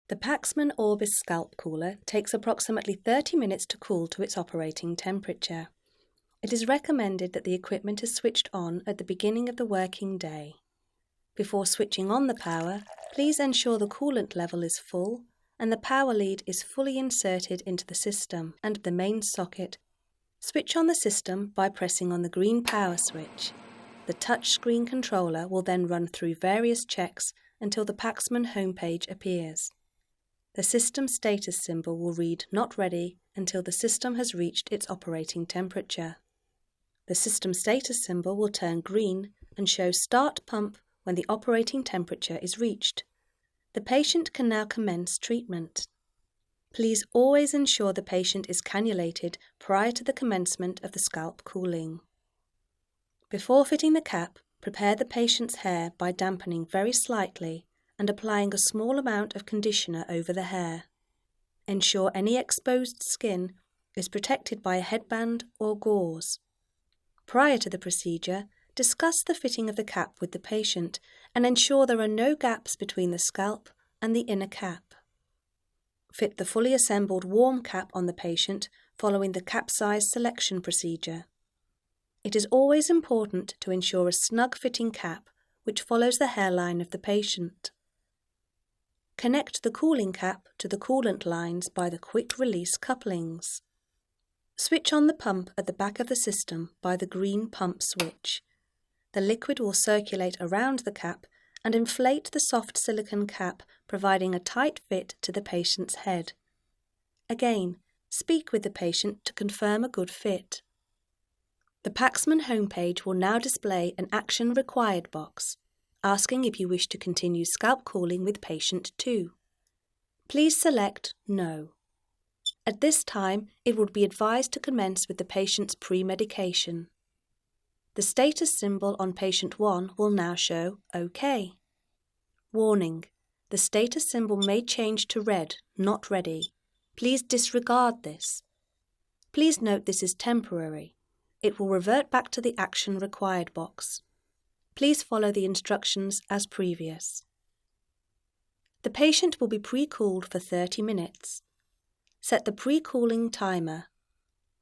The Paxman Orbis scalp cooler takes approximately 30 minutes to cool to its operating temperature. It is recommended that the equipment is switched on at the beginning of the working day. Before switching on the power, please ensure the coolant level is full and the power lead is fully inserted into the system and the main socket. Switch on the system by pressing on the green power switch. The touchscreen controller will then run through various checks until the Paxman homepage appears. The system status symbol will read "Not ready" until the system has reached its operating temperature. The system status symbol will turn green and show "Start pump" when the operating temperature is reached. The patient can now commence treatment. Please always ensure the patient is cannulated prior to the commencement of the scalp cooling. Before fitting the cap, prepare the patient's hair by dampening very slightly and applying a small amount of conditioner over the hair. Ensure any exposed skin is protected by a headband or gauze. Prior to the procedure, discuss the fitting of the cap with the patient and ensure there are no gaps between the scalp and the inner cap. Fit the fully assembled warm cap on the patient following the cap size selection procedure. It is always important to ensure a snug-fitting cap which follows the hairline of the patient. Connect the cooling cap to the coolant lines by the quick-release couplings. Switch on the pump at the back of the system by the green pump switch. The liquid will circulate around the cap and inflate the soft silicone cap, providing a tight fit to the patient's head. Again, speak with the patient to confirm a good fit. The Paxman homepage will now display an Action Required box, asking if you wish to continue scalp cooling with patient 2. Please select No. At this time, it would be advised to commence with the patient's pre-medication. The status symbol on patient 1 will now show OK. Warning: the status symbol may change to red, not ready. Please disregard this. Please note this is temporary. It will revert back to the Action Required box. Please follow the instructions as previous. The patient will be pre-cooled for 30 minutes. Set the pre-cooling timer.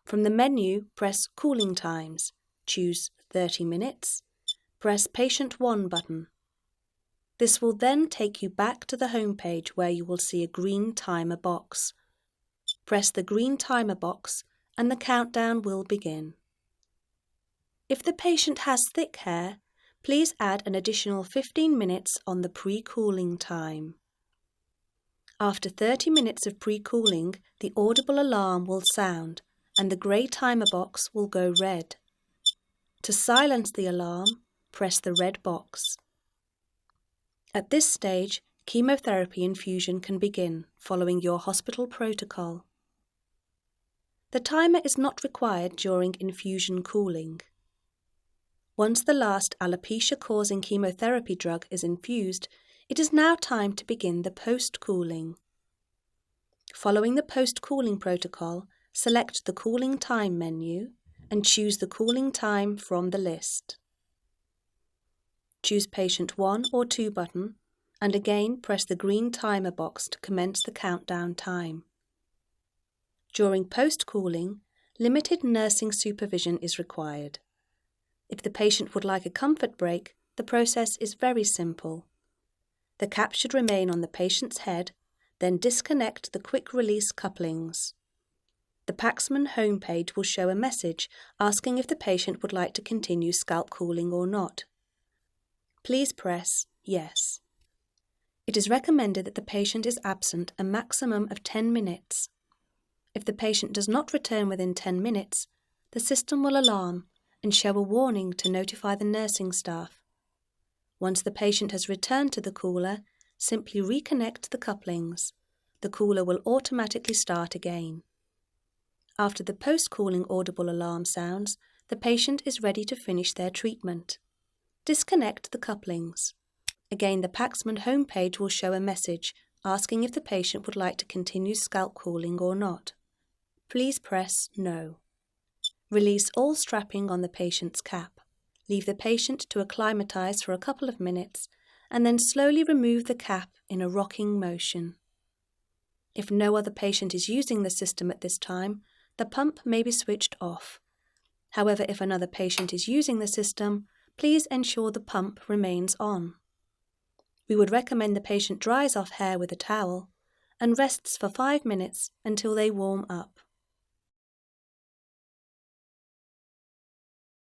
From the menu, press Cooling Times. Choose 30 minutes. Press Patient 1 button. This will then take you back to the home page where you will see a green timer box. Press the green timer box and the countdown will begin. If the patient has thick hair, please add an additional 15 minutes on the pre-cooling time. After 30 minutes of pre-cooling, the audible alarm will sound and the grey timer box will go red. To silence the alarm, press the red box. At this stage, chemotherapy infusion can begin following your hospital protocol. The timer is not required during infusion cooling. Once the last alopecia-causing chemotherapy drug is infused, it is now time to begin the post-cooling. Following the post-cooling protocol, select the Cooling Time menu and choose the cooling time from the list. Choose Patient 1 or 2 button and again press the green timer box to commence the countdown time. During post-cooling, limited nursing supervision is required. If the patient would like a comfort break, the process is very simple. The cap should remain on the patient's head, then disconnect the quick-release couplings. The Paxman homepage will show a message asking if the patient would like to continue scalp cooling or not. Please press Yes. It is recommended that the patient is absent a maximum of 10 minutes. If the patient does not return within 10 minutes, the system will alarm and show a warning to notify the nursing staff. Once the patient has returned to the cooler, simply reconnect the couplings. The cooler will automatically start again. After the post-cooling audible alarm sounds, the patient is ready to finish their treatment. Disconnect the couplings. Again, the Paxman homepage will show a message asking if the patient would like to continue scalp cooling or not. Please press No. Release all strapping on the patient's cap. Leave the patient to acclimatise for a couple of minutes and then slowly remove the cap in a rocking motion. If no other patient is using the system at this time, the pump may be switched off. However, if another patient is using the system, please ensure the pump remains on. We would recommend the patient dries off hair with a towel and rests for 5 minutes until they warm up.